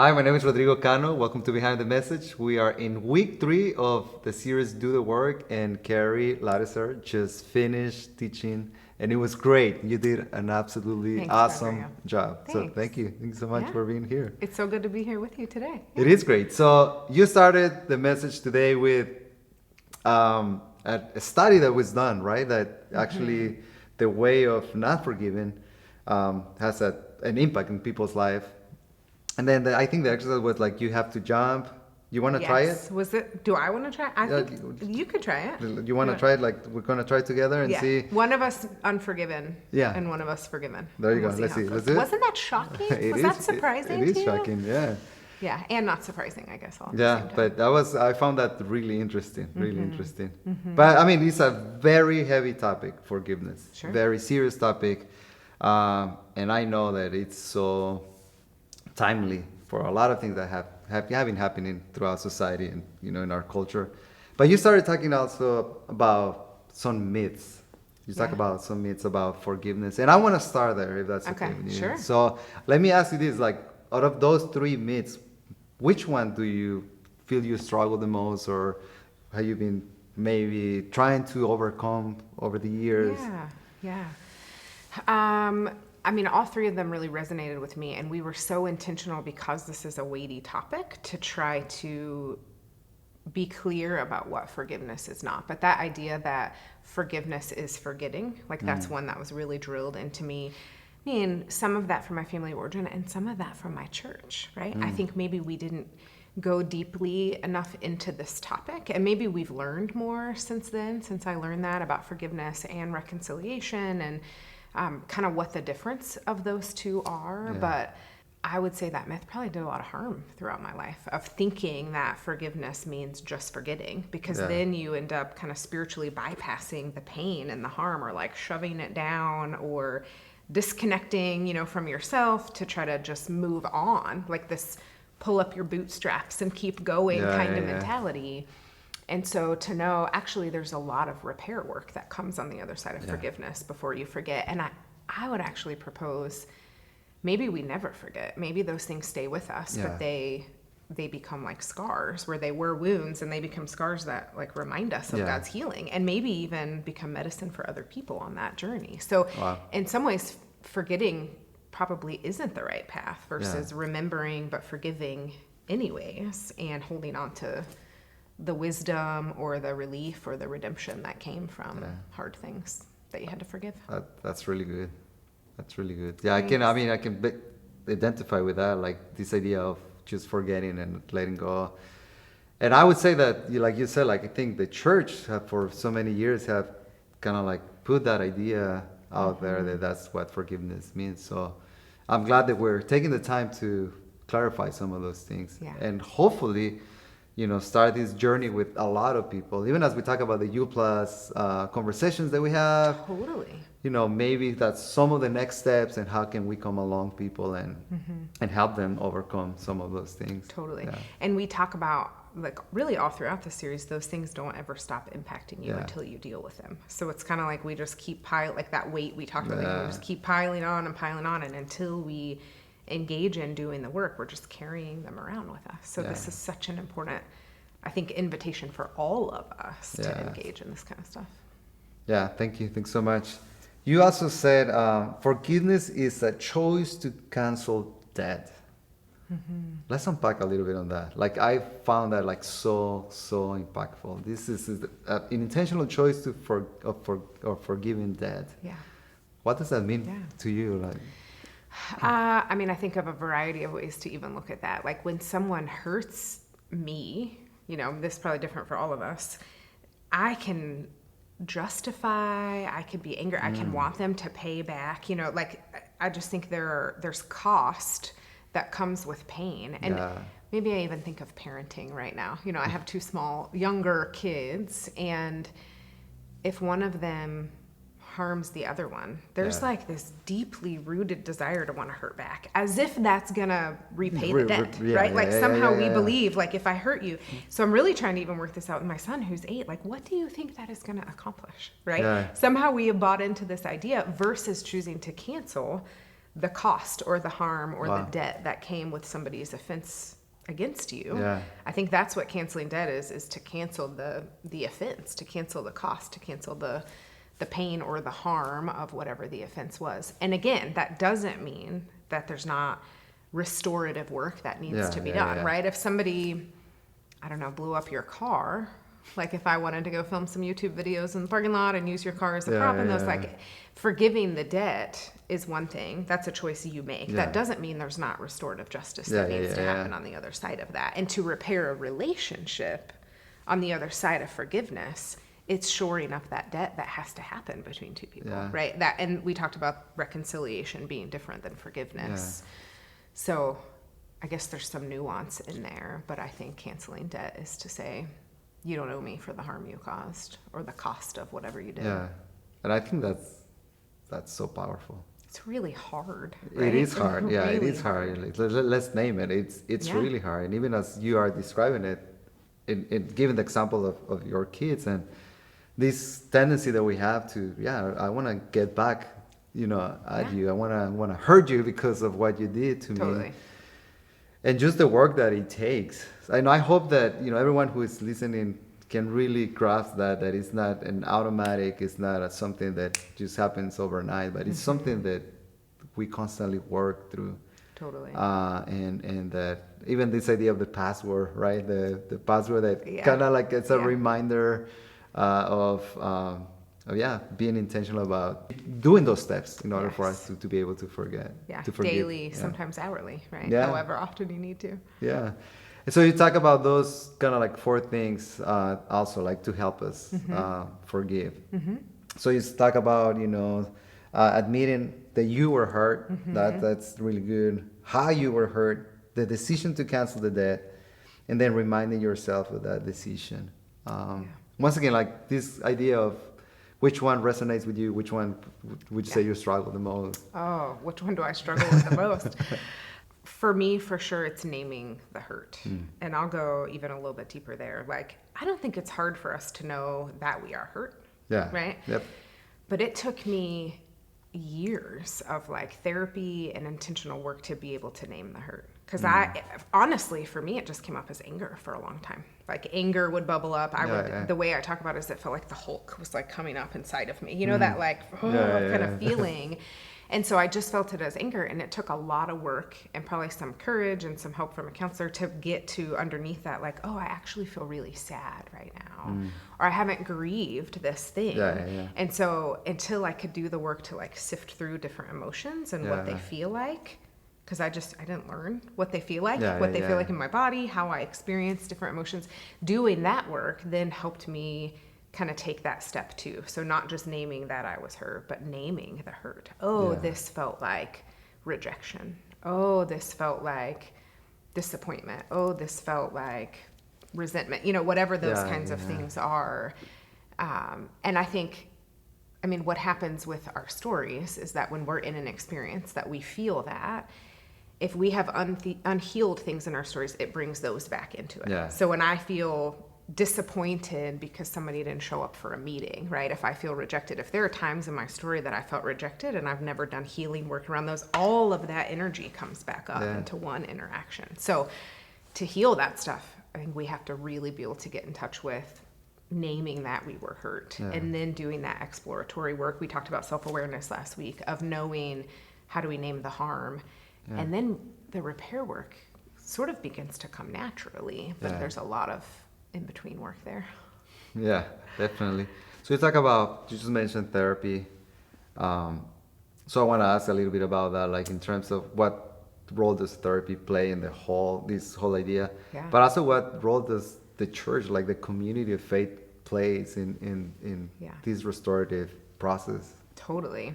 Hi, my name is Rodrigo Cano. Welcome to Behind the Message. We are in week 3 of the series Do the Work, and Carrie Lattiser just finished teaching, and it was great. You did an absolutely Thanks, awesome Rodrigo. job. So Thanks. thank you. Thanks so much Yeah. for being here. It's so good to be here with you today. It is great. So you started the message today with a study that was done, right? That actually the way of not forgiving has an impact in people's life. And then I think the exercise was like you have to jump. You want to try it? Yes. Was it? Do I want to try? I Yeah, think you could try it. You want to Yeah. try it? Like we're gonna try it together and Yeah. see. One of us unforgiven. Yeah. And one of us forgiven. There you And go. we'll Let's how see. it Let's goes. do it. Wasn't that shocking? It Was is- that surprising It is to you? shocking. Yeah. Yeah, and not surprising, I guess. All at the Yeah, same time. but I found that really interesting, really interesting. But I mean, it's a very heavy topic, forgiveness. Sure. Very serious topic, and I know that it's so timely for a lot of things that have been happening throughout society and in our culture. But you started talking also about some myths. You talk Yeah. about some myths about forgiveness, and I want to start there if that's okay Okay, with you. sure. So let me ask you this: like, out of those 3 myths, which one do you feel you struggle the most, or have you been maybe trying to overcome over the years? Yeah. I mean, all 3 of them really resonated with me, and we were so intentional because this is a weighty topic to try to be clear about what forgiveness is not. But that idea that forgiveness is forgetting, like that's one that was really drilled into me. I mean, some of that from my family of origin and some of that from my church, right? I think maybe we didn't go deeply enough into this topic, and maybe we've learned more since then, since I learned that about forgiveness and reconciliation and kind of what the difference of those two are. Yeah. But I would say that myth probably did a lot of harm throughout my life, of thinking that forgiveness means just forgetting, because Yeah. then you end up kind of spiritually bypassing the pain and the harm, or like shoving it down, or disconnecting, from yourself to try to just move on, like this pull up your bootstraps and keep going kind of mentality. And so to know, actually, there's a lot of repair work that comes on the other side of forgiveness before you forget. And I would actually propose, maybe we never forget. Maybe those things stay with us, but they become like scars, where they were wounds and they become scars that like remind us of God's healing, and maybe even become medicine for other people on that journey. So in some ways, forgetting probably isn't the right path versus remembering but forgiving anyways, and holding on to the wisdom or the relief or the redemption that came from hard things that you had to forgive. That's really good. That's really good. Yeah, I can identify with that, like this idea of just forgetting and letting go. And I would say that, like you said, like I think the church for so many years have kind of like put that idea out there that that's what forgiveness means. So I'm glad that we're taking the time to clarify some of those things, and hopefully, start this journey with a lot of people. Even as we talk about the U Plus conversations that we have, Totally. Maybe that's some of the next steps, and how can we come along people and help them overcome some of those things. Totally. Yeah. And we talk about, like, really all throughout the series, those things don't ever stop impacting you until you deal with them. So it's kind of like we just keep like that weight we talked about, we just keep piling on, and until we engage in doing the work, we're just carrying them around with us. So this is such an important, I think, invitation for all of us to engage in this kind of stuff. Yeah, thank you. Thanks so much. You also said forgiveness is a choice to cancel debt. Let's unpack a little bit on that. Like, I found that like so impactful. This is an intentional choice to forgiving debt. Yeah. What does that mean to you? Like, I mean, I think of a variety of ways to even look at that. Like, when someone hurts me, this is probably different for all of us, I can justify, I can be angry, I can want them to pay back, like, I just think there's cost that comes with pain. And maybe I even think of parenting right now. I have 2 younger kids, and if one of them harms the other one, there's like this deeply rooted desire to want to hurt back, as if that's gonna repay the debt, right? Like somehow we believe, like, if I hurt you. So I'm really trying to even work this out with my son, who's 8. Like, what do you think that is gonna accomplish, right? Somehow we have bought into this idea versus choosing to cancel the cost or the harm or Wow. the debt that came with somebody's offense against you. Yeah. I think that's what canceling debt is to cancel the offense, to cancel the cost, to cancel the pain or the harm of whatever the offense was. And again, that doesn't mean that there's not restorative work that needs Yeah, to be yeah, done, yeah. right? If somebody, I don't know, blew up your car, like if I wanted to go film some YouTube videos in the parking lot and use your car as a Yeah, prop and those, yeah. like, forgiving the debt is one thing. That's a choice you make. Yeah. That doesn't mean there's not restorative justice Yeah, that yeah, needs to yeah, happen yeah. on the other side of that. And to repair a relationship on the other side of forgiveness, it's shoring up that debt that has to happen between two people, Yeah. right? That, and we talked about reconciliation being different than forgiveness. Yeah. So I guess there's some nuance in there, but I think canceling debt is to say, you don't owe me for the harm you caused or the cost of whatever you did. Yeah. And I think that's so powerful. It's really hard. It Right? is hard. Yeah, it Really is hard. Like, let's name it. It's Yeah. really hard. And even as you are describing it, in giving the example of your kids and this tendency that we have to, I want to get back, at you. I want to hurt you because of what you did to me. Totally. And just the work that it takes. And I hope that everyone who is listening can really grasp that it's not an automatic, it's not something that just happens overnight, but it's something that we constantly work through. Totally. And that even this idea of the password, right? The password that Yeah. kind of like it's a Yeah. reminder of being intentional about doing those steps in order for us Yes. to be able to forget. Yeah. To forgive. Daily, Yeah. sometimes hourly, right? Yeah. However often you need to. Yeah. And so you talk about those kind of like 4 things also like to help us forgive. Mm-hmm. So you talk about, admitting that you were hurt. That's really good. How you were hurt, the decision to cancel the debt, and then reminding yourself of that decision. Once again, like this idea of which one resonates with you, which one would you say you struggle the most? Oh, which one do I struggle with the most? For me, for sure, it's naming the hurt. And I'll go even a little bit deeper there. Like, I don't think it's hard for us to know that we are hurt. Yeah. Right? Yep. But it took me years of like therapy and intentional work to be able to name the hurt. Because honestly, for me, it just came up as anger for a long time. Like anger would bubble up. The way I talk about it is it felt like the Hulk was like coming up inside of me. You know, that like kind of feeling. And so I just felt it as anger, and it took a lot of work and probably some courage and some help from a counselor to get to underneath that, like, oh, I actually feel really sad right now, or I haven't grieved this thing. Yeah. And so until I could do the work to like sift through different emotions and what they feel like, because I didn't learn what they feel like, what they feel like in my body, how I experience different emotions. Doing that work then helped me kind of take that step too. So not just naming that I was hurt, but naming the hurt. Oh, this felt like rejection. Oh, this felt like disappointment. Oh, this felt like resentment. Whatever those kinds of things are. And I think, what happens with our stories is that when we're in an experience that we feel that, if we have unhealed things in our stories, it brings those back into it. Yeah. So when I feel disappointed because somebody didn't show up for a meeting, right? If I feel rejected, if there are times in my story that I felt rejected and I've never done healing work around those, all of that energy comes back up into one interaction. So to heal that stuff, I think we have to really be able to get in touch with naming that we were hurt and then doing that exploratory work. We talked about self-awareness last week of knowing how do we name the harm, and then the repair work sort of begins to come naturally, but there's a lot of in-between work there. Yeah, definitely. So you just mentioned therapy. So I want to ask a little bit about that, like in terms of what role does therapy play in this whole idea, but also what role does the church, like the community of faith, plays in this restorative process? Totally.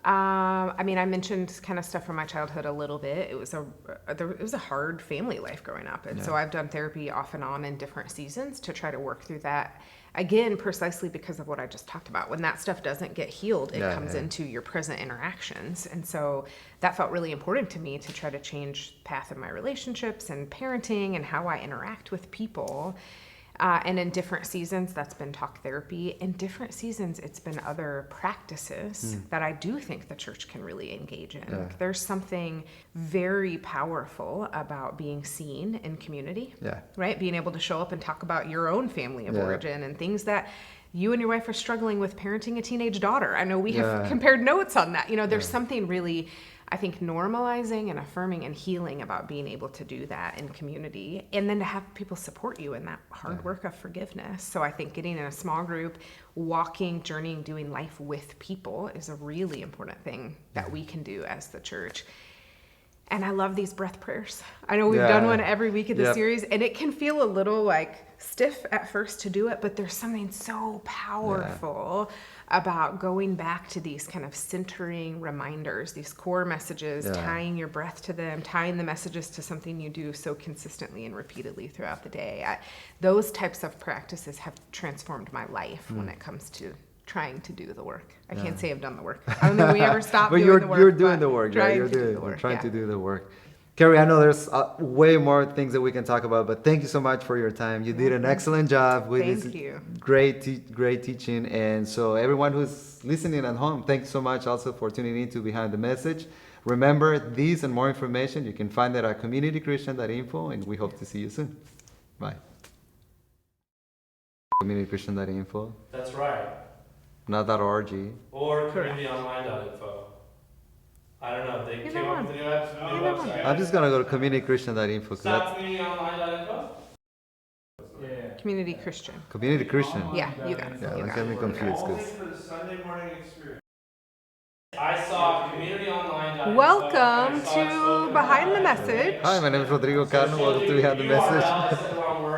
I mentioned kind of stuff from my childhood a little bit. It was a hard family life growing up. And so I've done therapy off and on in different seasons to try to work through that. Again, precisely because of what I just talked about. When that stuff doesn't get healed, it comes into your present interactions. And so that felt really important to me to try to change path in my relationships and parenting and how I interact with people. And in different seasons, that's been talk therapy. In different seasons, it's been other practices that I do think the church can really engage in. Yeah. There's something very powerful about being seen in community, Yeah. right? Being able to show up and talk about your own family of Yeah. origin and things that you and your wife are struggling with parenting a teenage daughter. I know we have Yeah. compared notes on that. There's something really, I think, normalizing and affirming and healing about being able to do that in community, and then to have people support you in that hard work of forgiveness. So I think getting in a small group, walking, journeying, doing life with people is a really important thing that we can do as the church. And I love these breath prayers. I know we've done one every week of the Yep. series, and it can feel a little like stiff at first to do it, but there's something so powerful about going back to these kind of centering reminders, these core messages, tying your breath to them, tying the messages to something you do so consistently and repeatedly throughout the day. Those types of practices have transformed my life when it comes to trying to do the work. I can't say I've done the work. I don't think we ever stop But doing the work. you're doing the work. Yeah, Trying you're to do doing the work. trying yeah. to do the work. Carrie, I know there's way more things that we can talk about, but thank you so much for your time. You did an excellent job with Thank this you. great teaching. And so everyone who's listening at home, thank you so much also for tuning in to Behind the Message. Remember, these and more information, you can find that at communitychristian.info, and we hope to see you soon. Bye. Communitychristian.info, That's right. not .org. Or communityonline.info. I don't know. They Either came up one. with a new Either one. website. I'm just gonna go to communitychristian.info because Stop that's communityonline.info? Yeah. Community Christian. Community Christian. Yeah, you got it. Yeah, You don't got get it. me confused. Only 'Cause for the Sunday morning experience. I saw communityonline.info. Welcome to Behind the Message. Hi, my name is Rodrigo Cano. Welcome to Behind the You are Message. valid, said the wrong word.